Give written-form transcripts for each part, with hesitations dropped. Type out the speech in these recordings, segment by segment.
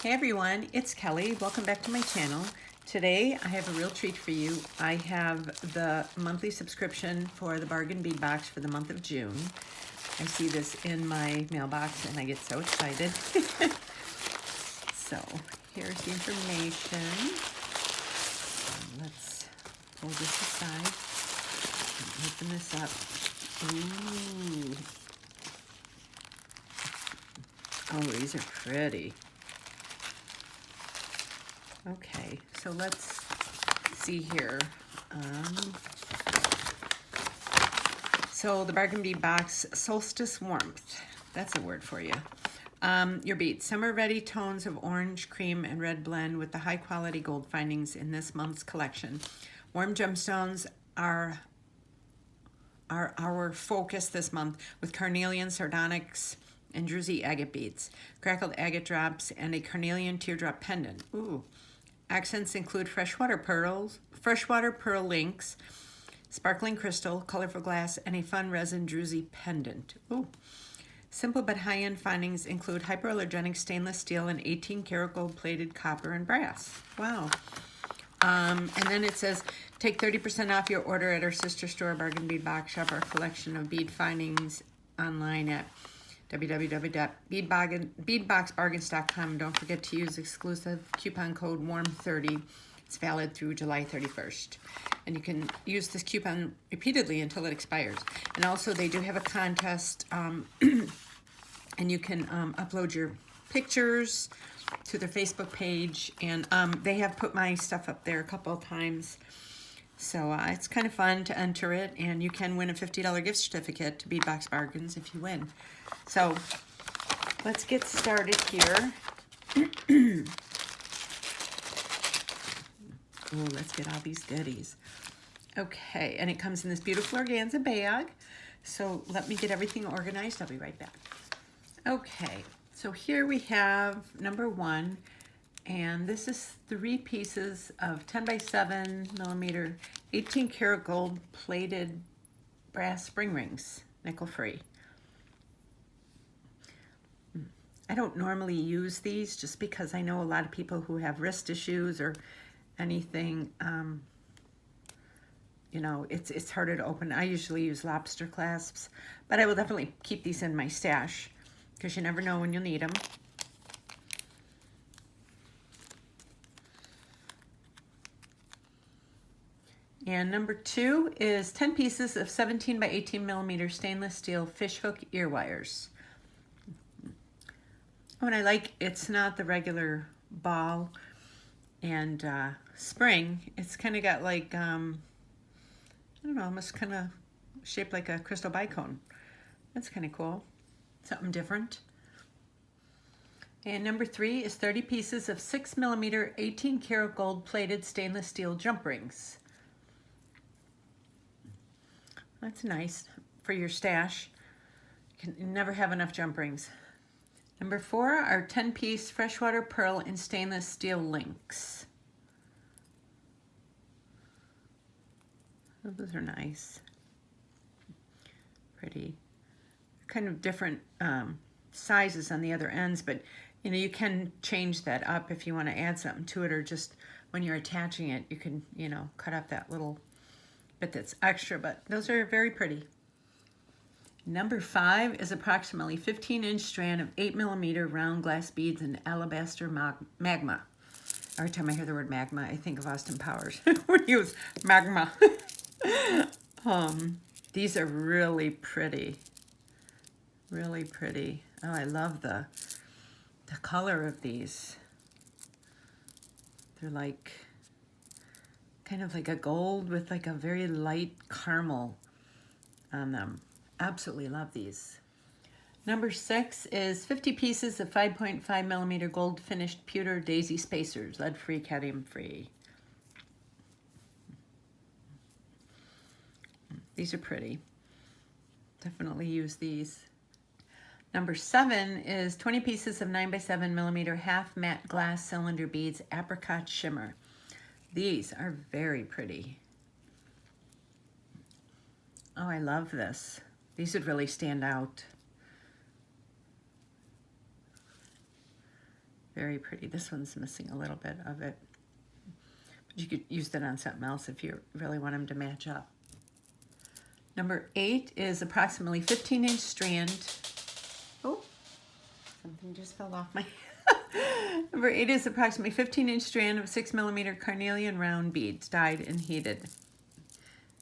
Hey everyone, it's Kelly. Welcome back to my channel. Today I have a real treat for you. I have the monthly subscription for the Bargain Bead Box for the month of June. I see this in my mailbox and I get so excited. So here's the information. Let's pull this aside and open this up. Ooh. Oh, these are pretty. Okay, so let's see here. So the Bargain Bead Box, Solstice Warmth. That's a word for you. Your beads. Summer-ready tones of orange, cream, and red blend with the high-quality gold findings in this month's collection. Warm gemstones are our focus this month with carnelian, sardonyx, and druzy agate beads, crackled agate drops, and a carnelian teardrop pendant. Ooh. Accents include freshwater pearl links, sparkling crystal, colorful glass, and a fun resin druzy pendant. Ooh. Simple but high-end findings include hypoallergenic stainless steel and 18-karat gold-plated copper and brass. Wow. And then it says, take 30% off your order at our sister store, Bargain Bead Box. Shop our collection of bead findings online at www.beadboxbargains.com. Don't forget to use exclusive coupon code WARM30. It's valid through July 31st. And you can use this coupon repeatedly until it expires. And also they do have a contest, and you can upload your pictures to their Facebook page. And they have put my stuff up there a couple of times. So it's kind of fun to enter it, and you can win a $50 gift certificate to Bead Box Bargains if you win. So let's get started here. Oh, let's get all these goodies. Okay, and it comes in this beautiful organza bag. So let me get everything organized. I'll be right back. Okay, so here we have number one. And this is 3 pieces of 10 by 7 millimeter, 18 karat gold plated brass spring rings, nickel free. I don't normally use these just because I know a lot of people who have wrist issues or anything, you know, it's harder to open. I usually use lobster clasps, but I will definitely keep these in my stash because you never know when you'll need them. And number 2 is 10 pieces of 17 by 18 millimeter stainless steel fishhook ear wires. Oh, and I like, it's not the regular ball and spring. It's kind of got like, I don't know, almost kind of shaped like a crystal bicone. That's kind of cool. Something different. And number 3 is 30 pieces of 6 millimeter 18 karat gold plated stainless steel jump rings. That's nice for your stash. You can never have enough jump rings. Number 4 are 10-piece freshwater pearl and stainless steel links. Oh, those are nice. Pretty. Kind of different sizes on the other ends, but you know, you can change that up if you want to add something to it, or just when you're attaching it, you can, you know, cut up that little bit that's extra, but those are very pretty. Number 5 is approximately 15-inch strand of 8 millimeter round glass beads in alabaster magma. Every time I hear the word magma, I think of Austin Powers. We use magma. These are really pretty. Really pretty. Oh, I love the color of these. They're like kind of like a gold with like a very light caramel on them. Absolutely love these. Number 6 is 50 pieces of 5.5 millimeter gold finished pewter daisy spacers, lead-free, cadmium-free. These are pretty. Definitely use these. Number 7 is 20 pieces of 9 by 7 millimeter half matte glass cylinder beads, apricot shimmer. These are very pretty. Oh, I love this. These would really stand out. Very pretty. This one's missing a little bit of it. But you could use that on something else if you really want them to match up. Number 8 is approximately 15-inch strand. Oh, something just fell off my... Number 8 is approximately 15-inch strand of 6mm carnelian round beads, dyed and heated.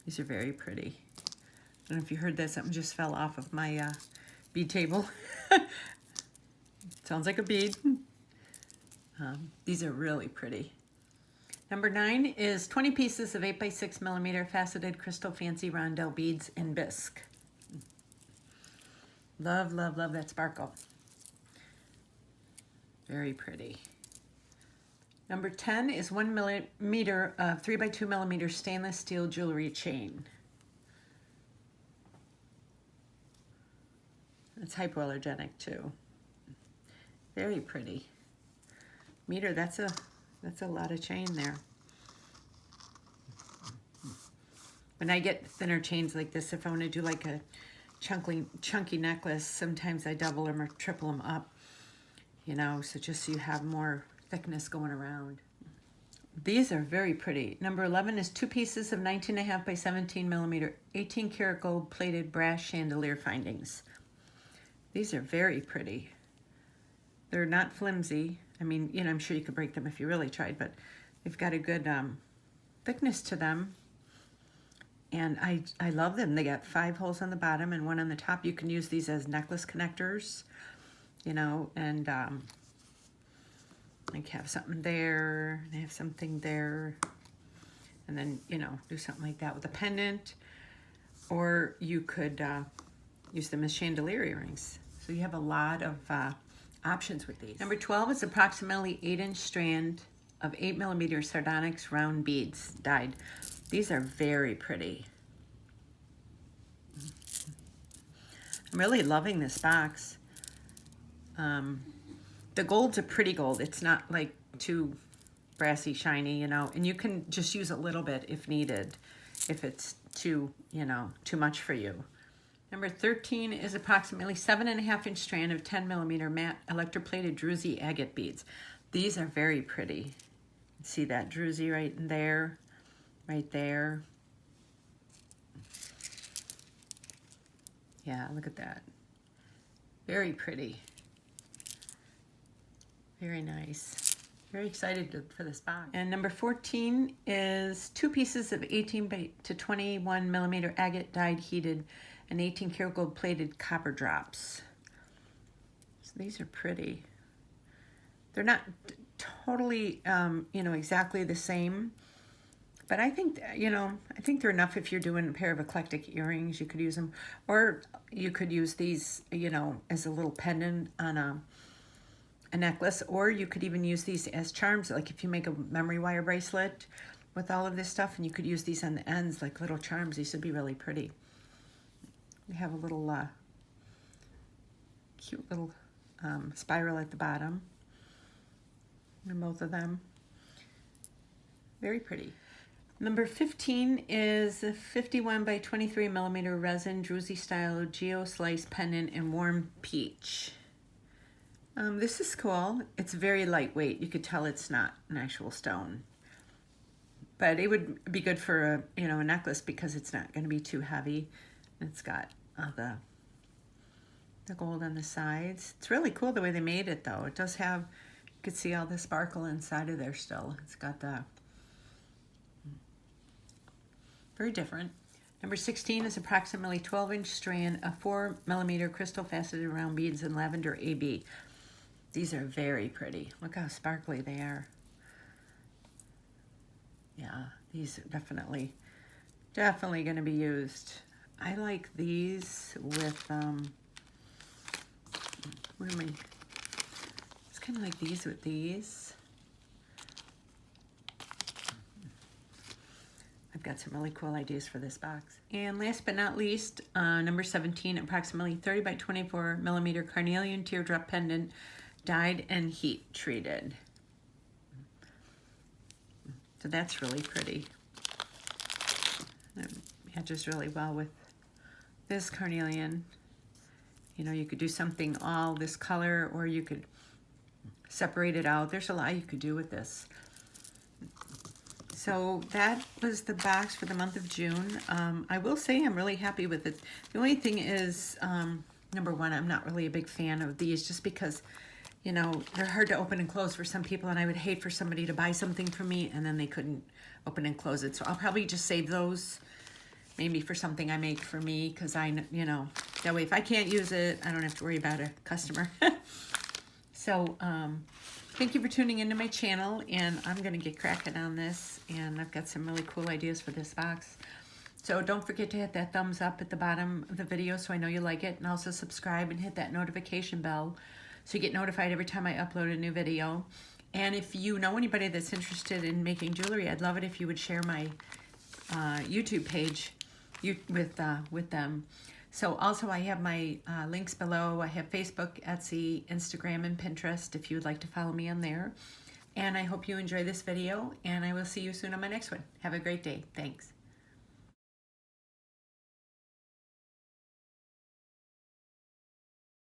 These are very pretty. I don't know if you heard that, something just fell off of my bead table. Sounds like a bead. These are really pretty. Number 9 is 20 pieces of 8x6mm faceted crystal fancy rondelle beads in bisque. Love, love, love that sparkle. Very pretty. Number 10 is 1mm of 3x2mm stainless steel jewelry chain. It's hypoallergenic too. Very pretty. Meter, that's a lot of chain there. When I get thinner chains like this, if I want to do like a chunky necklace, sometimes I double them or triple them up, you know, so just so you have more thickness going around. These are very pretty. Number 11 is 2 pieces of 19.5 by 17mm 18 karat gold plated brass chandelier findings. These are very pretty. They're not flimsy. I mean, you know, I'm sure you could break them if you really tried, but they've got a good thickness to them. And I love them. They got 5 holes on the bottom and 1 on the top. You can use these as necklace connectors, you know, and like have something there, and have something there, and then, you know, do something like that with a pendant. Or you could use them as chandelier earrings. So you have a lot of options with these. Number 12 is approximately 8-inch strand of 8mm sardonyx round beads dyed. These are very pretty. I'm really loving this box. The gold's a pretty gold. It's not like too brassy, shiny, you know, and you can just use a little bit if needed, if it's too, you know, too much for you. Number 13 is approximately 7.5-inch strand of 10mm matte electroplated druzy agate beads. These are very pretty. See that druzy right in there, right there. Yeah, look at that. Very pretty. Very nice. Very excited for this box. And number 14 is 2 pieces of 18 to 21mm agate dyed heated and 18 karat gold plated copper drops. So these are pretty. They're not totally, you know, exactly the same, but I think, you know, I think they're enough if you're doing a pair of eclectic earrings. You could use them, or you could use these, you know, as a little pendant on a necklace, or you could even use these as charms, like if you make a memory wire bracelet with all of this stuff, and you could use these on the ends like little charms. These would be really pretty. We have a little cute little spiral at the bottom, and both of them. Very pretty. Number 15 is a 51 by 23mm resin druzy style geo slice pendant in warm peach. This is cool. It's very lightweight. You could tell it's not an actual stone, but it would be good for a, you know, a necklace because it's not going to be too heavy. It's got the gold on the sides. It's really cool the way they made it, though. It does have, you could see all the sparkle inside of there still. It's got the very different. Number 16 is approximately 12-inch strand of 4mm crystal faceted round beads in lavender AB. These are very pretty. Look how sparkly they are. Yeah, these are definitely going to be used. I like these with, what am I? It's kind of like these with these. I've got some really cool ideas for this box. And last but not least, number 17, approximately 30 by 24mm carnelian teardrop pendant, dyed and heat treated. So that's really pretty. It matches really well with this carnelian. You know, you could do something all this color, or you could separate it out. There's a lot you could do with this. So that was the box for the month of June. I will say I'm really happy with it. The only thing is, number one, I'm not really a big fan of these just because, you know, they're hard to open and close for some people, and I would hate for somebody to buy something from me and then they couldn't open and close it. So I'll probably just save those maybe for something I make for me, because you know, that way if I can't use it, I don't have to worry about a customer. So, thank you for tuning into my channel, and I'm going to get cracking on this, and I've got some really cool ideas for this box. So don't forget to hit that thumbs up at the bottom of the video so I know you like it, and also subscribe and hit that notification bell so you get notified every time I upload a new video. And if you know anybody that's interested in making jewelry, I'd love it if you would share my YouTube page with them. So also I have my links below. I have Facebook, Etsy, Instagram, and Pinterest if you would like to follow me on there. And I hope you enjoy this video, and I will see you soon on my next one. Have a great day. Thanks.